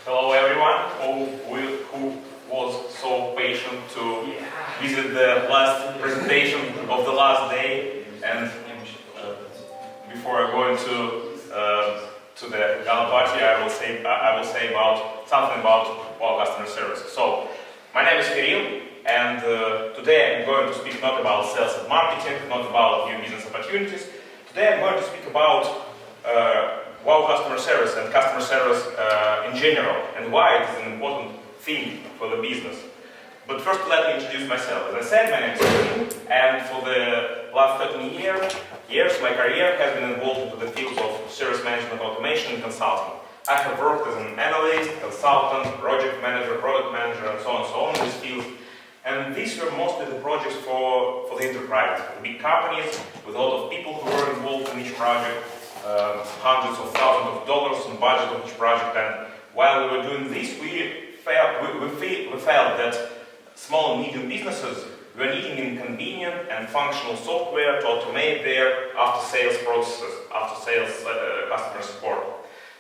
Hello everyone who was so patient to visit the last presentation of the last day, and before I go to the gala party, I will say about something about our customer service. So my name is Kirill, and today I'm going to speak not about sales and marketing, not about new business opportunities. Today I'm going to speak about wow customer service and customer service in general, and why it is an important thing for the business. But first, let me introduce myself. As I said, my name is Gurtam, and for the last 13 years, my career has been involved into the fields of service management, automation, and consulting. I have worked as an analyst, consultant, project manager, product manager, and so on in these fields. And these were mostly the projects for the enterprise, the big companies, with a lot of people who were involved in each project, hundreds of thousands of dollars in budget of each project. And while we were doing this, we felt that small and medium businesses were needing inconvenient and functional software to automate their after-sales processes, after-sales customer support.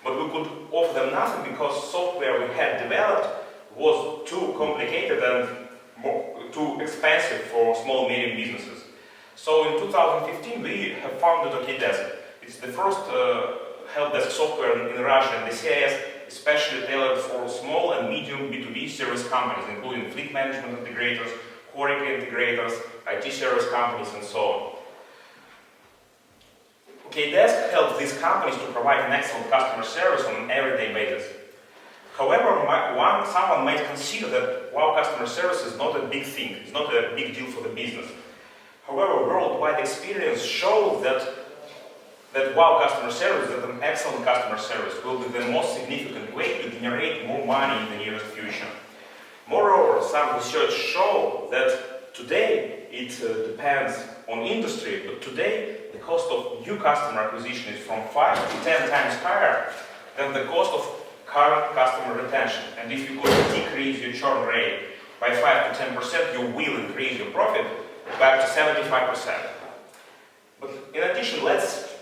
But we could offer them nothing because software we had developed was too complicated and too expensive for small and medium businesses. So in 2015 we have founded OKDesk. It's the first help desk software in Russia and the CIS, especially tailored for small and medium B2B service companies, including fleet management integrators, Horeca integrators, IT service companies, and so on. OKDesk helps these companies to provide an excellent customer service on an everyday basis. However, someone might consider that wow customer service is not a big thing, it's not a big deal for the business. However, worldwide experience shows that wow customer service, that an excellent customer service will be the most significant way to generate more money in the nearest future. Moreover, some research show that today it depends on industry, but today the cost of new customer acquisition is from 5 to 10 times higher than the cost of current customer retention. And if you could decrease your churn rate by 5 to 10%, you will increase your profit by up to 75%. But in addition, let's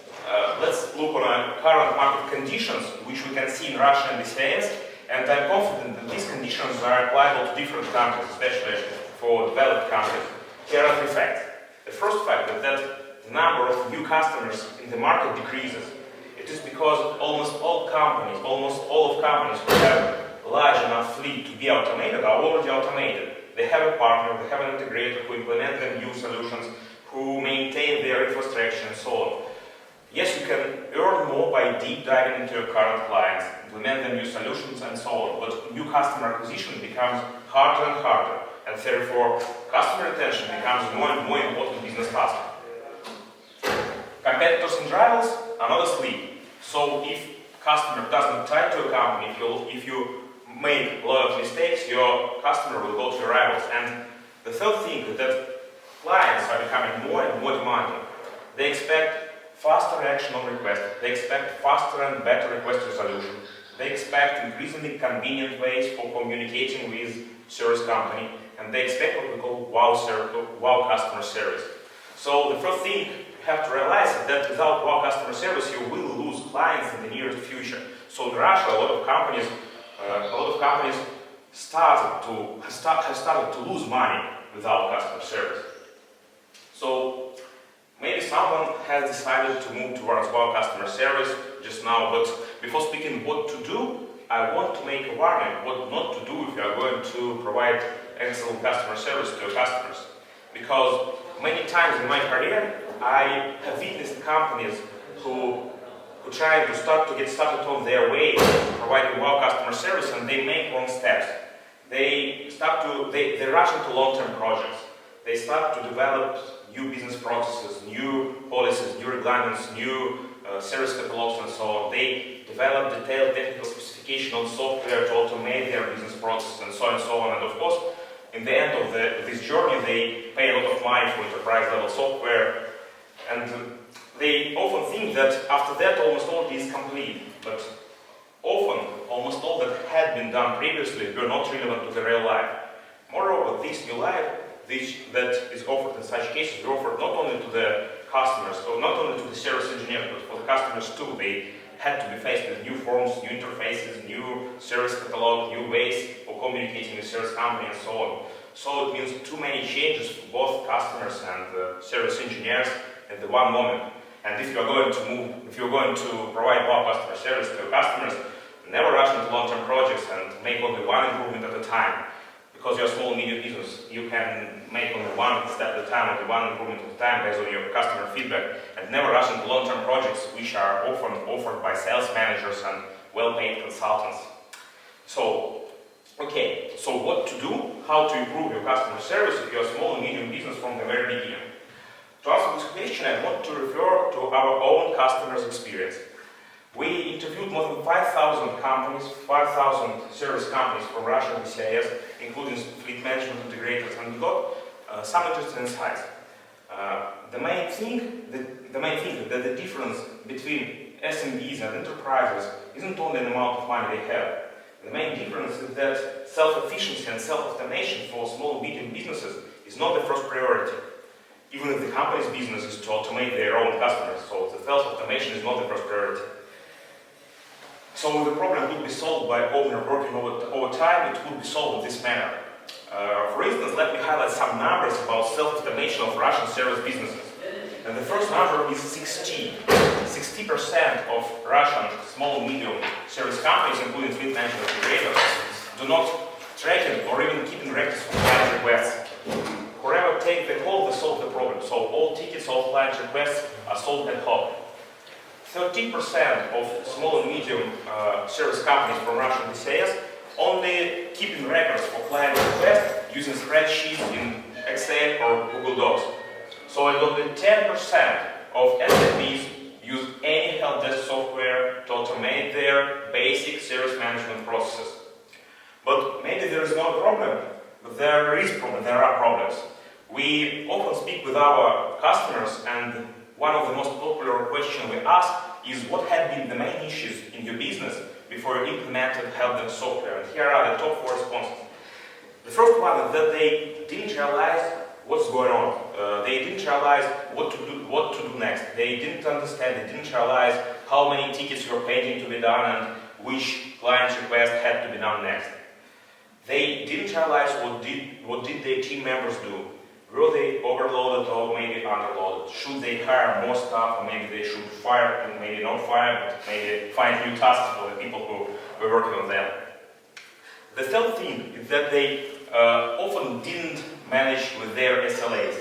look on our current market conditions, which we can see in Russia and the CIS, and I'm confident that these conditions are applicable to different countries, especially for developed countries. Here are 3 facts. The first fact is that the number of new customers in the market decreases. It is because almost all of companies who have a large enough fleet to be automated are already automated. They have a partner, they have an integrator who implement the new solutions, who maintain their infrastructure, and so on. Yes, you can earn more by deep diving into your current clients, implement the new solutions, and so on, but new customer acquisition becomes harder and harder, and therefore customer retention becomes more and more important business task. Competitors and rivals are not asleep. So if customer doesn't tie to a company, if you make a lot of mistakes, your customer will go to your rivals. And the third thing is that clients are becoming more and more demanding. They expect faster reaction on request, they expect faster and better request resolution, they expect increasingly convenient ways for communicating with service company, and they expect what we call wow customer service. So the first thing you have to realize is that without wow customer service you will lose clients in the nearest future. So in Russia a lot of companies have started to lose money without customer service. So maybe someone has decided to move towards wow customer service just now, but before speaking what to do, I want to make a warning what not to do if you are going to provide excellent customer service to your customers. Because many times in my career, I have witnessed companies who try to get started on their way providing wow customer service, and they make wrong steps. They rush into long-term projects. They start to develop new business processes, new policies, new requirements, new service catalogs, and so on. They develop detailed technical specification on software to automate their business processes, and so on. And of course, in the end of this journey, they pay a lot of money for enterprise-level software, and they often think that after that almost all is complete. But often, almost all that had been done previously were not relevant to the real life. Moreover, this new life that is offered in such cases is offered not only to the customers, or not only to the service engineers, but for the customers too. They had to be faced with new forms, new interfaces, new service catalog, new ways of communicating with service company and so on. So it means too many changes for both customers and service engineers at the one moment. And if you're going to provide more customer service to your customers, never rush into long-term projects and make only one improvement at a time. Because you're a small medium business, you can make only one step at a time, only one improvement at a time based on your customer feedback, and never rush into long-term projects which are often offered by sales managers and well-paid consultants. So what to do? How to improve your customer service if you're a small and medium business from the very beginning? To answer this question, I want to refer to our own customers' experience. We interviewed more than 5,000 companies, 5,000 service companies from Russia and CIS, including fleet management integrators, and we got some interesting insights. The main thing is that the difference between SMBs and enterprises isn't only the amount of money they have. The main difference is that self-efficiency and self-automation for small and medium businesses is not the first priority. Even if the company's business is to automate their own customers, so the self-automation is not the first priority. So the problem would be solved by working over time, it would be solved in this manner. For instance, let me highlight some numbers about self-automation of Russian service businesses. And the first number is 60. 60% of Russian small and medium service companies, including fleet management integrators, do not track it or even keep in records of client requests. Whoever takes the call, they solve the problem. So all tickets, all client requests are solved ad hoc. 13% of small and medium service companies from Russia and CIS only keep in records for client requests using spreadsheets in Excel or Google Docs. So only 10% of SMBs use any help desk software to automate their basic service management processes. But maybe there is no problem. But there are problems. We often speak with our customers, and one of the most popular questions we ask is what have been the main issues in your business before you implemented help desk software. And here are the top 4 responses. The first one is that they didn't realize what's going on. They didn't realize what to do next. They didn't understand, they didn't realize how many tickets were pending to be done and which client request had to be done next. They didn't realize what did their team members do. Were they overloaded or maybe underloaded? Should they hire more staff, or maybe they should fire, and maybe not fire, but maybe find new tasks for the people who were working on them. The third thing is that they often didn't manage with their SLAs.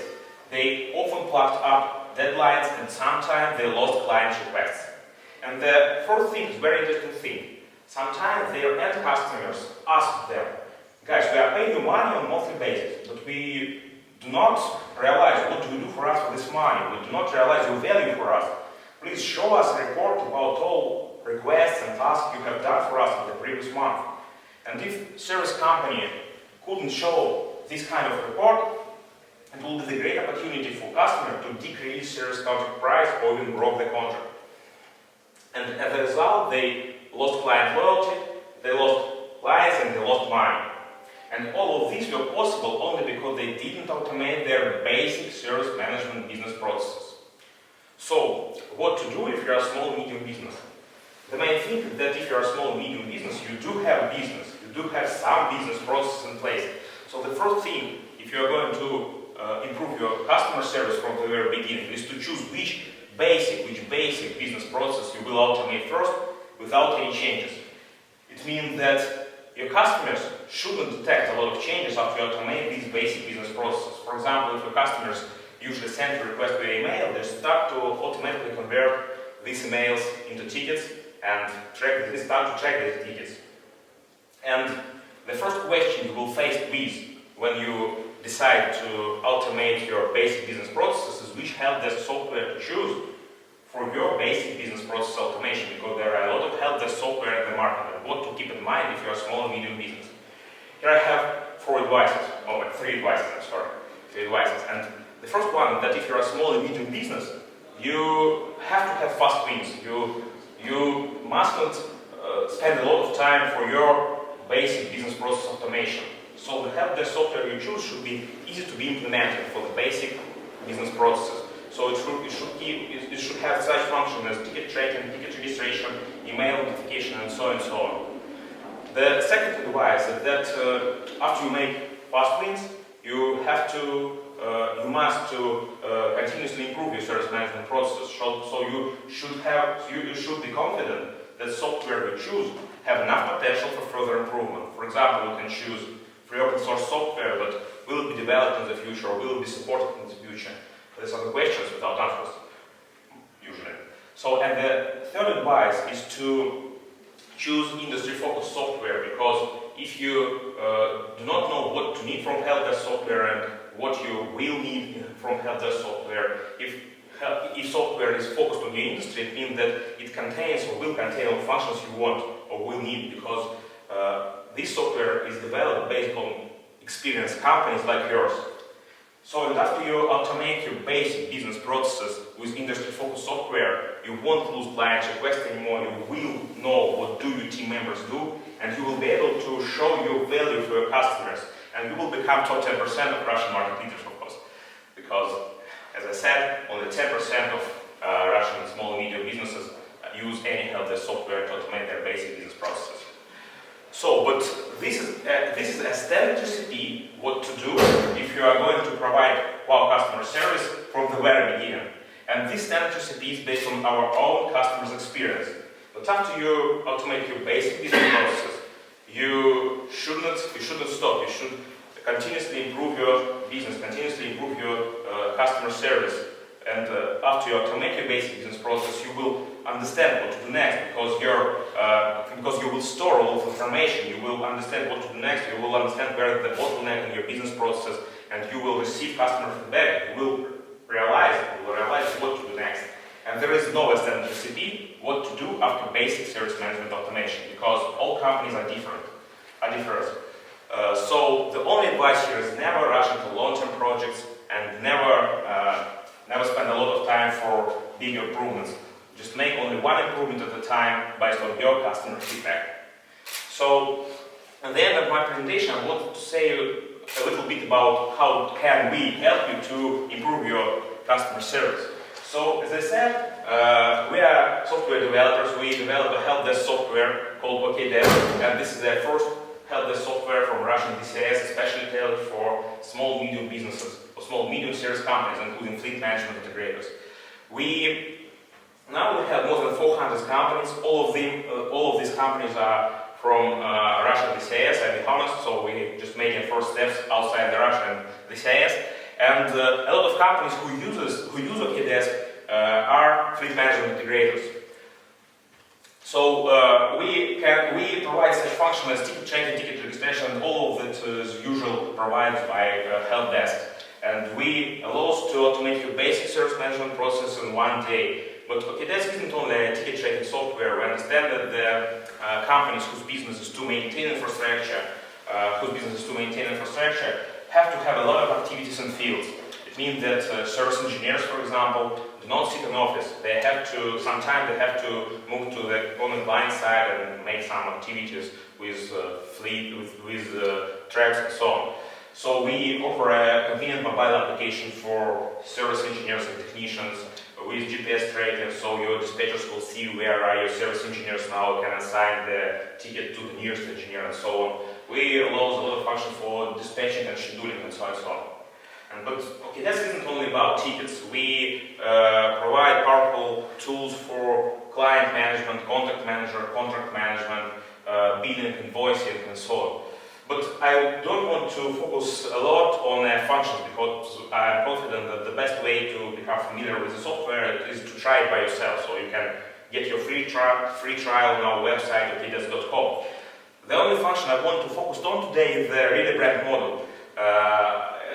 They often plucked up deadlines, and sometimes they lost client requests. And the fourth thing is a very interesting thing. Sometimes their end customers ask them, guys, we are paying you money on a monthly basis, but we do not realize what do you do for us for this money. We do not realize your value for us. Please show us a report about all requests and tasks you have done for us in the previous month. And if service company couldn't show this kind of report, it will be the great opportunity for customer to decrease service contract price or even broke the contract. And as a result, they lost client loyalty, they lost clients, and they lost money. And all of this were possible only because they didn't automate their basic service management business processes. So, what to do if you're a small medium business? The main thing is that if you're a small medium business, you do have business, you do have some business processes in place. So the first thing, if you're going to improve your customer service from the very beginning, is to choose which basic business process you will automate first without any changes. It means that your customers shouldn't detect a lot of changes after you automate these basic business processes. For example, if your customers usually send a request via email, they start to automatically convert these emails into tickets and start to track these tickets. And the first question you will face with when you decide to automate your basic business processes is which help desk software to choose for your basic business process automation, because there are a lot of help desk software in the market, and what to keep in mind if you're a small and medium business. Here I have three advices. And the first one is that if you're a small and medium business, you have to have fast wins. You mustn't spend a lot of time for your basic business process automation. So the help desk software you choose should be easy to be implemented for the basic business processes. So it should have such function as ticket tracking, ticket registration, email notification, and so on. The second advice is that after you make fast wins, you must continuously improve your service management process. So you should be confident that software you choose have enough potential for further improvement. For example, you can choose free open source software, but will it be developed in the future or will it be supported in the future? These are the questions without answers, usually. So, and the third advice is to choose industry-focused software, because if you do not know what to need from help desk software and what you will need from help desk software, if software is focused on your industry, it means that it contains or will contain all functions you want or will need, because this software is developed based on experienced companies like yours. So, and after you automate your basic business processes with industry-focused software, you won't lose client requests anymore. You will know what do your team members do, and you will be able to show your value for your customers. And you will become top 10% of Russian market leaders, of course, because, as I said, only 10% of Russian small and medium businesses use any help desk software to automate their basic business processes. So, but this is a standard recipe what to do if you are going to provide wow customer service from the very beginning. And this standard recipe is based on our own customers' experience. But after you automate your basic business processes, you shouldn't stop. You should continuously improve your business, continuously improve your customer service. And after you automate your basic business process, you will understand what to do next, because you will store all of the information. You will understand what to do next. You will understand where the bottleneck in your business process, and you will receive customer feedback. You will realize what to do next. And there is no standard recipe what to do after basic service management automation, because all companies are different. So the only advice here is never rush into long-term projects and never spend a lot of time for big improvements. Just make only one improvement at a time based on your customer feedback. So at the end of my presentation, I wanted to say a little bit about how can we help you to improve your customer service. So, as I said, we are software developers. We develop a help desk software called OKDev, and this is the first help desk software from Russian DCS, especially tailored for small medium businesses or small medium service companies, including fleet management integrators. Now we have more than 400 companies. All of these companies are from Russian DCS, I'll be honest, so we just making first steps outside the Russian DCS. And a lot of companies who use OKDesk are fleet management integrators. So we provide such function as ticket tracking, ticket registration, and all of it is usually provided by help desk. And we allow us to automate your basic service management process in one day. But OKDesk isn't only a ticket tracking software. We understand that the companies whose business is to maintain infrastructure, have to have a lot of activities in fields. It means that service engineers, for example, do not sit in office. Sometimes they have to move to the client side and make some activities with fleet, with tracks and so on. So we offer a convenient mobile application for service engineers and technicians with GPS tracking, so your dispatchers will see where are your service engineers now, can assign the ticket to the nearest engineer and so on. We allow a lot of functions for dispatching and scheduling and so on and so on. But OKDesk isn't only about tickets. We provide powerful tools for client management, contact manager, contract management, billing, invoicing, and so on. But I don't want to focus a lot on functions, because I'm confident that the best way to become familiar with the software is to try it by yourself. So you can get your free trial on our website, okdesk.com. The only function I want to focus on today is the really brand model.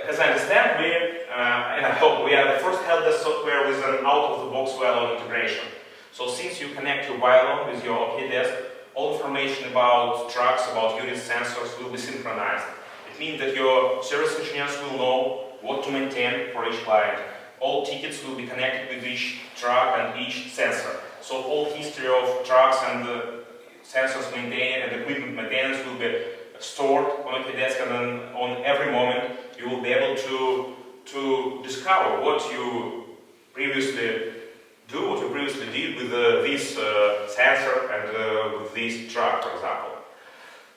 As I understand, and I hope we are the first help desk software with an out-of-the-box wireless integration. So since you connect your wireless with your OKDesk, all information about trucks, about unit sensors will be synchronized. It means that your service engineers will know what to maintain for each client. All tickets will be connected with each truck and each sensor. So all history of trucks and sensors maintained and equipment maintenance will be stored on OKDesk, and then on every moment you will be able to discover what you previously do, what you previously did with this sensor and with this truck, for example.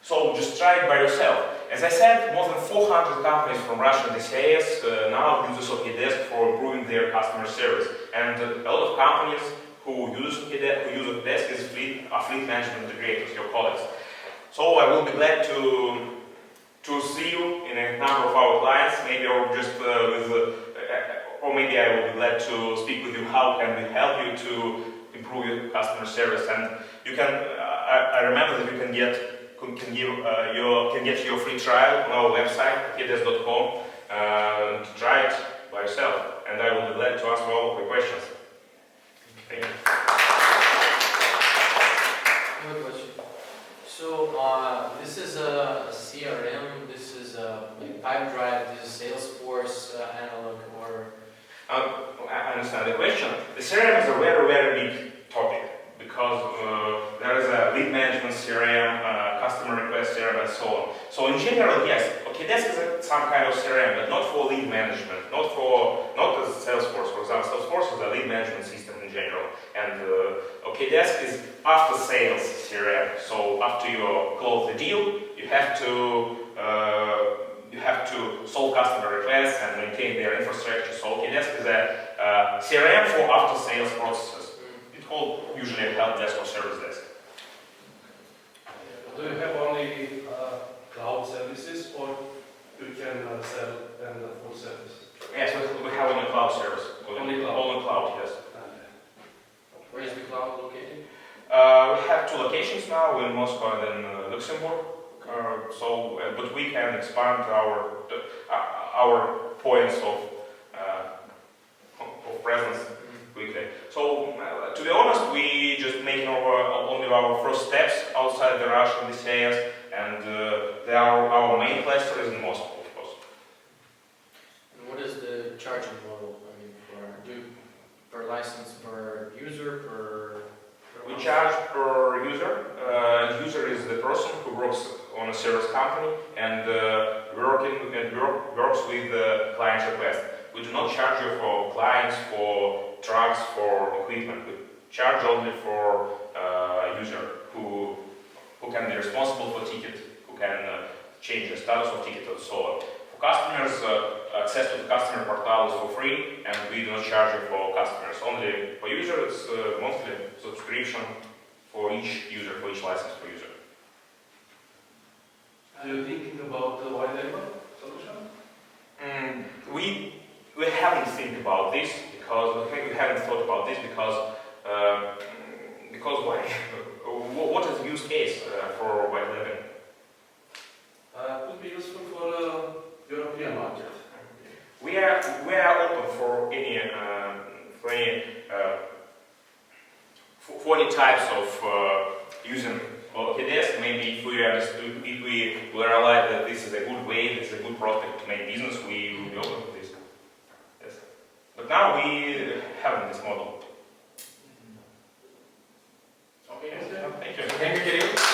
So just try it by yourself. As I said, more than 400 companies from Russia and the CIS now use OKDesk for improving their customer service. And a lot of companies who use OKDesk is fleet management integrators, your colleagues. So I will be glad to see you in a number of our clients, maybe or just or maybe I will be glad to speak with you. How can we help you to improve your customer service? And you can. I remember that you can get your free trial on our website, okdesk.com, to try it by yourself. And I will be glad to answer all of your questions. Thank you. I have a question. So this is a CRM, this is a pipe drive, this is Salesforce analog, or? I understand the question. The CRM is a very, very big topic because there is a lead management CRM, customer request CRM, and so on. So in general, yes, OKDesk is some kind of CRM, but not for lead management, not as Salesforce. For example, Salesforce is a lead management system in general, and OKDesk is after sales CRM. So after you close the deal, you have to solve customer requests and maintain their infrastructure. So OKDesk is a CRM for after sales processes. It's called usually a help desk or service desk. Do you have only cloud services, or you can sell and full services? Yes, we have only cloud service. Only cloud? Only cloud, yes. Where is the cloud located? We have 2 locations now, in Moscow and in Luxembourg. But we can expand our points of presence quickly. So, to be honest, we just making only our first steps outside the Russia and the CIS, and our main cluster is in Moscow, of course. And what is the charging model? I mean, per license, per user, per We charge per user. User is the person who works on a service company and works with the client's request. We do not charge you for clients, for trucks, for equipment. We charge only for user who can be responsible for ticket, who can change the status of ticket and so on. For customers, access to the customer portal is for free, and we do not charge you for customers. Only for user, it's monthly subscription for each user, for each license per user. Are you thinking about the white label solution? We haven't think about this because we haven't thought about this because why? What is the use case for white labeling? Could be useful for the European market. We are open for any types of using OKDesk. Maybe if we will realize that this is a good way, this is a good prospect to make business, we will be open to this. Yes. But now we haven't this model.